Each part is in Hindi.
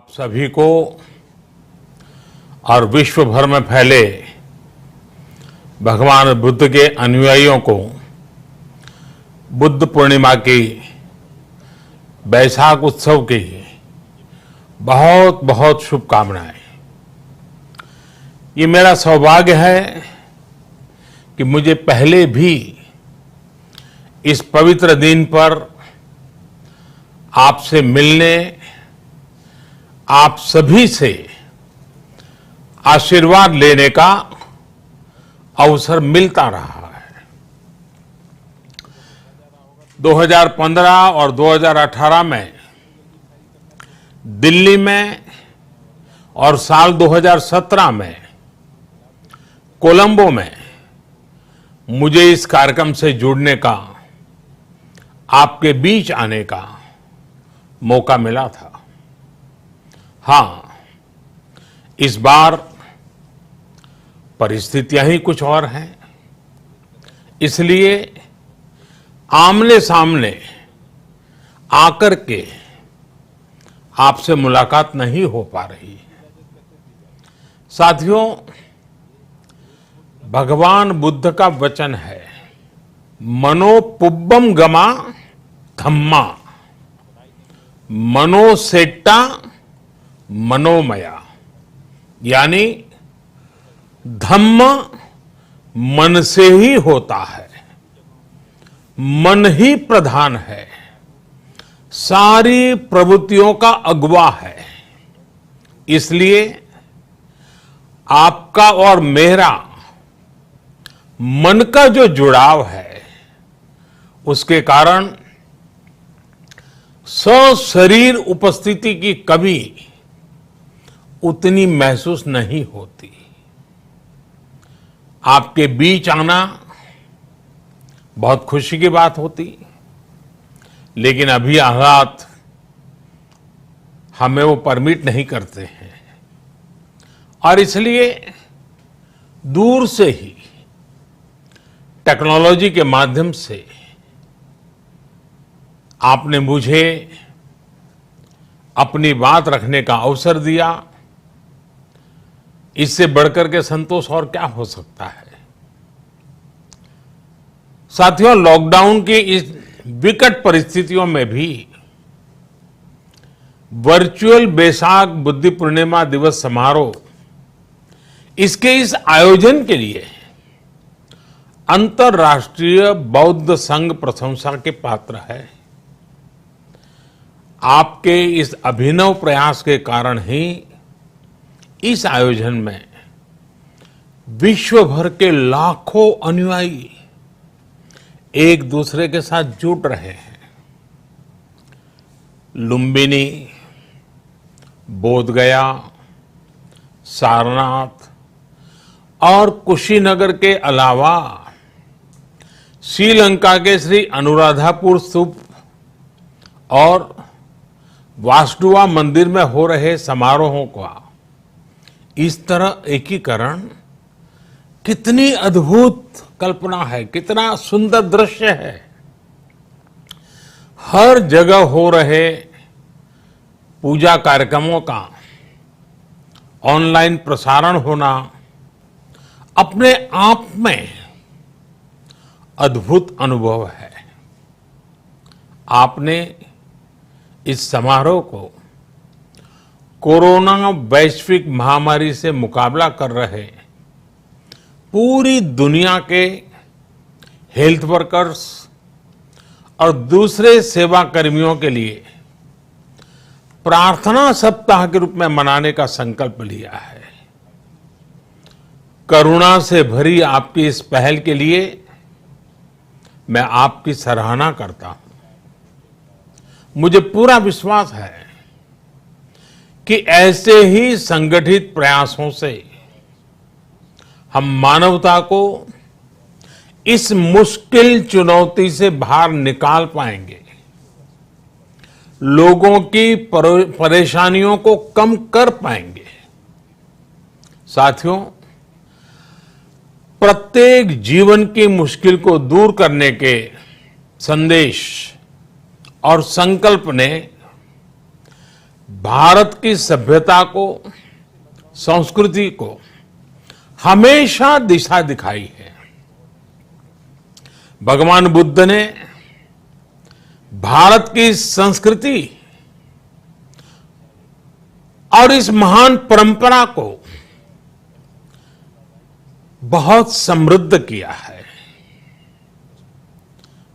आप सभी को और विश्व भर में फैले भगवान बुद्ध के अनुयायियों को बुद्ध पूर्णिमा की बैसाख उत्सव की बहुत बहुत शुभकामनाएं। ये मेरा सौभाग्य है कि मुझे पहले भी इस पवित्र दिन पर आपसे मिलने, आप सभी से आशीर्वाद लेने का अवसर मिलता रहा है। 2015 और 2018 में दिल्ली में और साल 2017 में कोलंबो में मुझे इस कार्यक्रम से जुड़ने का, आपके बीच आने का मौका मिला था। हाँ, इस बार परिस्थितियां ही कुछ और हैं, इसलिए आमने सामने आकर के आपसे मुलाकात नहीं हो पा रही। साथियों, भगवान बुद्ध का वचन है, मनोपुब्बम गमा धम्मा, मनोसेट्टा मनोमया, यानी धम्म मन से ही होता है, मन ही प्रधान है, सारी प्रवृत्तियों का अगुवा है। इसलिए आपका और मेरा मन का जो जुड़ाव है, उसके कारण सशरीर उपस्थिति की कमी उतनी महसूस नहीं होती। आपके बीच आना बहुत खुशी की बात होती, लेकिन अभी हालात हमें वो परमिट नहीं करते हैं और इसलिए दूर से ही टेक्नोलॉजी के माध्यम से आपने मुझे अपनी बात रखने का अवसर दिया। इससे बढ़कर के संतोष और क्या हो सकता है। साथियों, लॉकडाउन की इस विकट परिस्थितियों में भी वर्चुअल बैसाख बुद्ध पूर्णिमा दिवस समारोह, इसके इस आयोजन के लिए अंतर्राष्ट्रीय बौद्ध संघ प्रशंसा के पात्र है। आपके इस अभिनव प्रयास के कारण ही इस आयोजन में विश्व भर के लाखों अनुयायी एक दूसरे के साथ जुड़ रहे हैं। लुम्बिनी, बोधगया, सारनाथ और कुशीनगर के अलावा श्रीलंका के श्री अनुराधापुर स्तूप और वासुदेवा मंदिर में हो रहे समारोहों का इस तरह एकीकरण कितनी अद्भुत कल्पना है, कितना सुंदर दृश्य है। हर जगह हो रहे पूजा कार्यक्रमों का ऑनलाइन प्रसारण होना अपने आप में अद्भुत अनुभव है। आपने इस समारोह को कोरोना वैश्विक महामारी से मुकाबला कर रहे पूरी दुनिया के हेल्थ वर्कर्स और दूसरे सेवा कर्मियों के लिए प्रार्थना सप्ताह के रूप में मनाने का संकल्प लिया है। करुणा से भरी आपकी इस पहल के लिए मैं आपकी सराहना करता हूं। मुझे पूरा विश्वास है कि ऐसे ही संगठित प्रयासों से हम मानवता को इस मुश्किल चुनौती से बाहर निकाल पाएंगे, लोगों की परेशानियों को कम कर पाएंगे। साथियों, प्रत्येक जीवन की मुश्किल को दूर करने के संदेश और संकल्प ने भारत की सभ्यता को, संस्कृति को हमेशा दिशा दिखाई है। भगवान बुद्ध ने भारत की संस्कृति और इस महान परंपरा को बहुत समृद्ध किया है।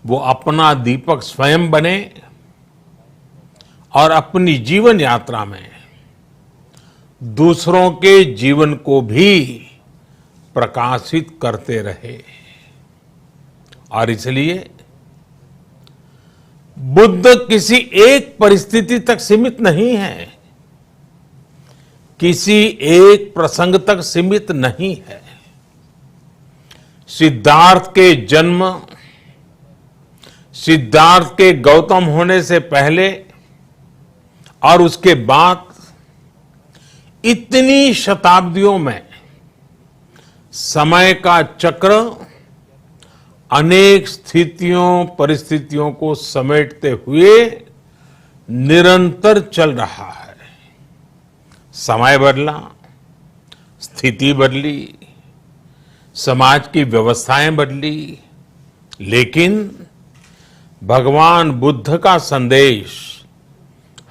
वो अपना दीपक स्वयं बने और अपनी जीवन यात्रा में दूसरों के जीवन को भी प्रकाशित करते रहे। और इसलिए बुद्ध किसी एक परिस्थिति तक सीमित नहीं है, किसी एक प्रसंग तक सीमित नहीं है। सिद्धार्थ के जन्म, सिद्धार्थ के गौतम होने से पहले और उसके बाद इतनी शताब्दियों में समय का चक्र अनेक स्थितियों, परिस्थितियों को समेटते हुए निरंतर चल रहा है। समय बदला, स्थिति बदली, समाज की व्यवस्थाएं बदली, लेकिन भगवान बुद्ध का संदेश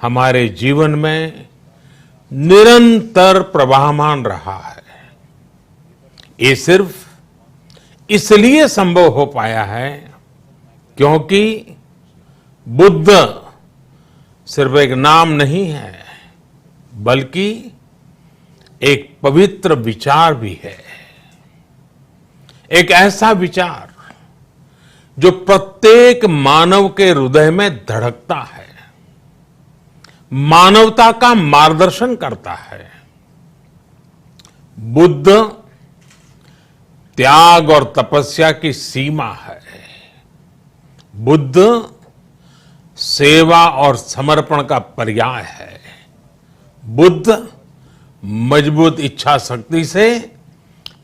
हमारे जीवन में निरंतर प्रवाहमान रहा है। ये सिर्फ इसलिए संभव हो पाया है क्योंकि बुद्ध सिर्फ एक नाम नहीं है, बल्कि एक पवित्र विचार भी है। एक ऐसा विचार जो प्रत्येक मानव के हृदय में धड़कता है, मानवता का मार्गदर्शन करता है। बुद्ध त्याग और तपस्या की सीमा है। बुद्ध सेवा और समर्पण का पर्याय है। बुद्ध मजबूत इच्छा शक्ति से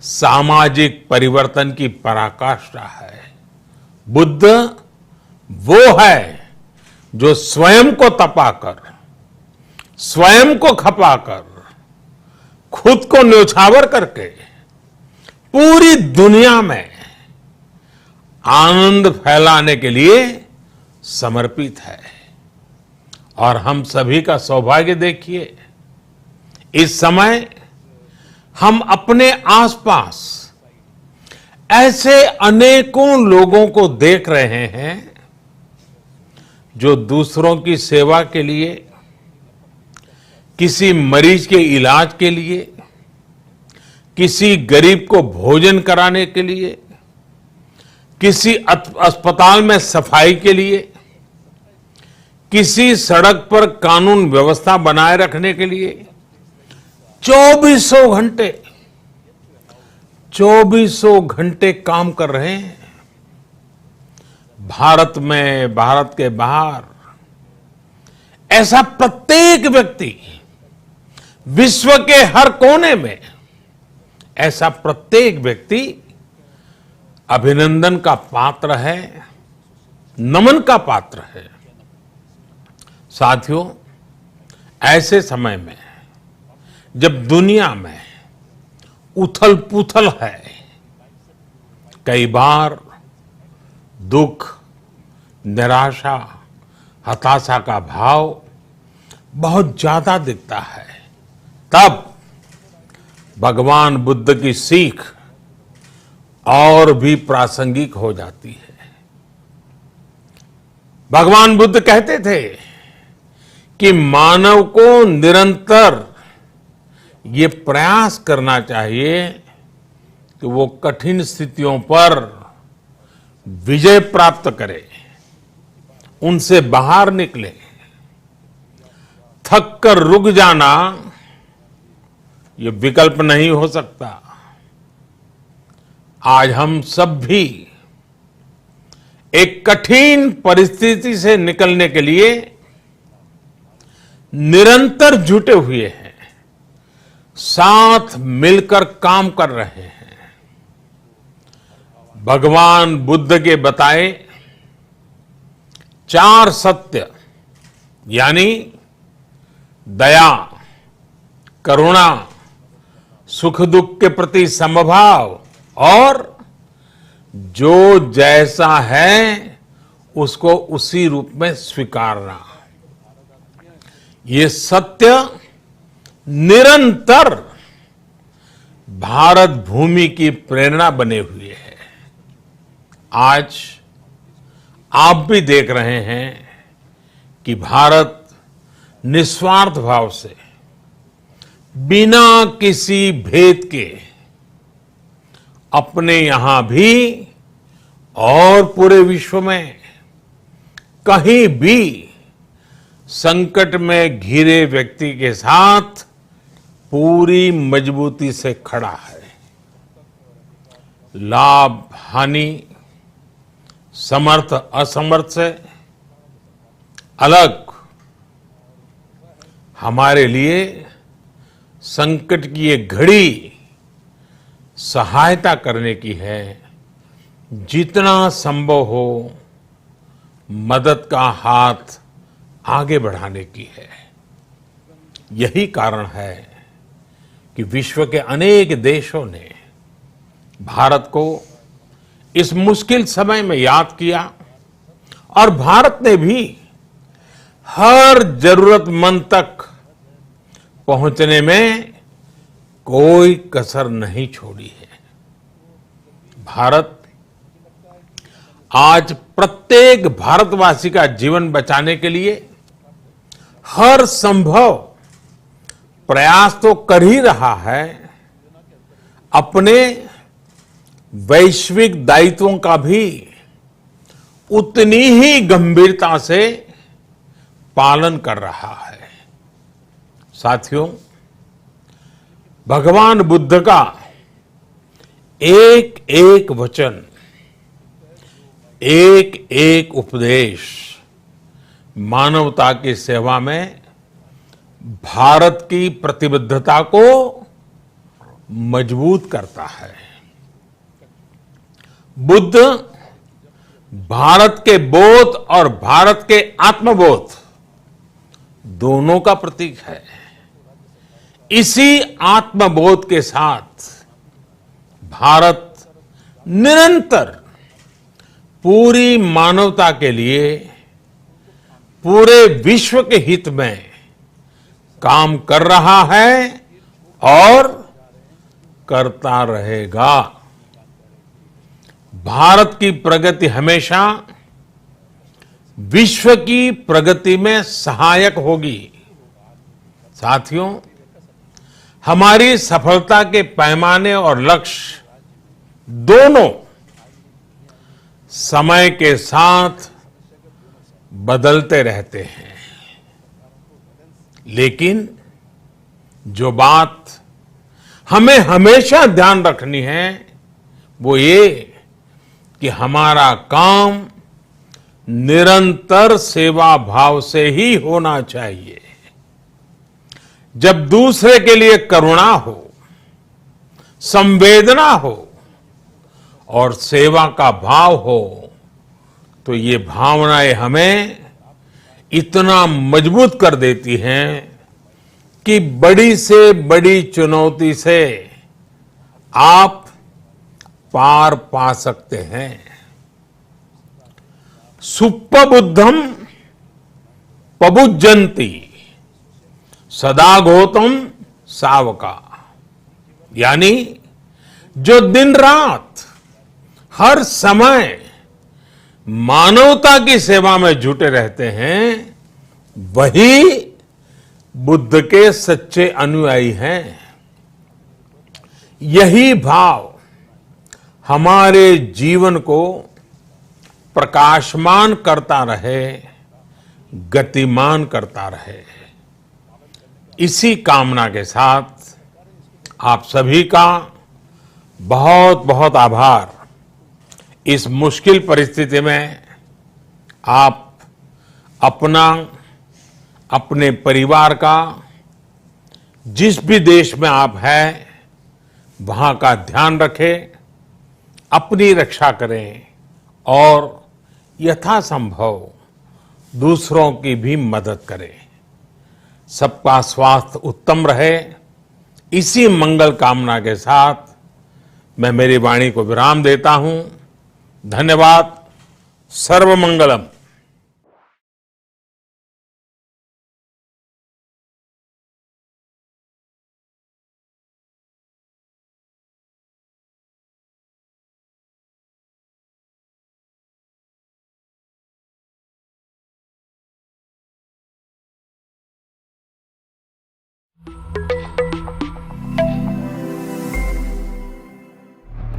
सामाजिक परिवर्तन की पराकाष्ठा है। बुद्ध वो है जो स्वयं को तपाकर, स्वयं को खपाकर, खुद को न्योछावर करके पूरी दुनिया में आनंद फैलाने के लिए समर्पित है। और हम सभी का सौभाग्य देखिए, इस समय हम अपने आसपास ऐसे अनेकों लोगों को देख रहे हैं जो दूसरों की सेवा के लिए, किसी मरीज के इलाज के लिए, किसी गरीब को भोजन कराने के लिए, किसी अस्पताल में सफाई के लिए, किसी सड़क पर कानून व्यवस्था बनाए रखने के लिए चौबीसों घंटे काम कर रहे हैं। भारत में, भारत के बाहर ऐसा प्रत्येक व्यक्ति, विश्व के हर कोने में ऐसा प्रत्येक व्यक्ति अभिनंदन का पात्र है, नमन का पात्र है। साथियों, ऐसे समय में जब दुनिया में उथल पुथल है, कई बार दुख, निराशा, हताशा का भाव बहुत ज्यादा दिखता है, तब भगवान बुद्ध की सीख और भी प्रासंगिक हो जाती है। भगवान बुद्ध कहते थे कि मानव को निरंतर ये प्रयास करना चाहिए कि वो कठिन स्थितियों पर विजय प्राप्त करे, उनसे बाहर निकले। थक कर रुक जाना ये विकल्प नहीं हो सकता। आज हम सब भी एक कठिन परिस्थिति से निकलने के लिए निरंतर जुटे हुए हैं, साथ मिलकर काम कर रहे हैं। भगवान बुद्ध के बताए 4 सत्य, यानी दया, करुणा, सुख दुख के प्रति समभाव और जो जैसा है उसको उसी रूप में स्वीकारना, ये सत्य निरंतर भारत भूमि की प्रेरणा बने हुए है। आज आप भी देख रहे हैं कि भारत निस्वार्थ भाव से बिना किसी भेद के अपने यहां भी और पूरे विश्व में कहीं भी संकट में घिरे व्यक्ति के साथ पूरी मजबूती से खड़ा है। लाभ हानि, समर्थ असमर्थ से अलग हमारे लिए संकट की ये घड़ी सहायता करने की है। जितना संभव हो मदद का हाथ आगे बढ़ाने की है। यही कारण है कि विश्व के अनेक देशों ने भारत को इस मुश्किल समय में याद किया और भारत ने भी हर जरूरतमंद तक पहुंचने में कोई कसर नहीं छोड़ी है। भारत आज प्रत्येक भारतवासी का जीवन बचाने के लिए हर संभव प्रयास तो कर ही रहा है, अपने वैश्विक दायित्वों का भी उतनी ही गंभीरता से पालन कर रहा है। साथियों, भगवान बुद्ध का एक एक वचन, एक एक उपदेश मानवता की सेवा में भारत की प्रतिबद्धता को मजबूत करता है। बुद्ध भारत के बोध और भारत के आत्मबोध दोनों का प्रतीक है। इसी आत्मबोध के साथ भारत निरंतर पूरी मानवता के लिए, पूरे विश्व के हित में काम कर रहा है और करता रहेगा। भारत की प्रगति हमेशा विश्व की प्रगति में सहायक होगी। साथियों, हमारी सफलता के पैमाने और लक्ष्य दोनों समय के साथ बदलते रहते हैं, लेकिन जो बात हमें हमेशा ध्यान रखनी है वो ये कि हमारा काम निरंतर सेवा भाव से ही होना चाहिए। जब दूसरे के लिए करुणा हो, संवेदना हो और सेवा का भाव हो, तो ये भावनाएं हमें इतना मजबूत कर देती हैं कि बड़ी से बड़ी चुनौती से आप पार पा सकते हैं। सुप्पबुद्धम पबुज्जन्ति सदा गौतम सावका, यानी जो दिन रात हर समय मानवता की सेवा में जुटे रहते हैं वही बुद्ध के सच्चे अनुयायी हैं। यही भाव हमारे जीवन को प्रकाशमान करता रहे, गतिमान करता रहे। इसी कामना के साथ आप सभी का बहुत बहुत आभार। इस मुश्किल परिस्थिति में आप अपना, अपने परिवार का, जिस भी देश में आप हैं वहां का ध्यान रखें, अपनी रक्षा करें और यथासंभव दूसरों की भी मदद करें। सबका स्वास्थ्य उत्तम रहे, इसी मंगल कामना के साथ मैं मेरी वाणी को विराम देता हूं। धन्यवाद। सर्वमंगलम।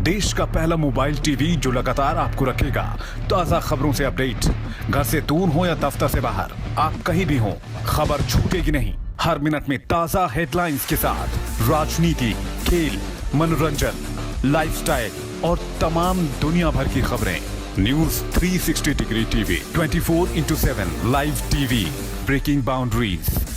देश का पहला मोबाइल टीवी जो लगातार आपको रखेगा ताजा खबरों से अपडेट। घर से दूर हो या दफ्तर से बाहर, आप कहीं भी हो, खबर छूटेगी नहीं। हर मिनट में ताजा हेडलाइंस के साथ राजनीति, खेल, मनोरंजन, लाइफस्टाइल और तमाम दुनिया भर की खबरें। News 360 degree TV 24/7 live TV, breaking boundaries.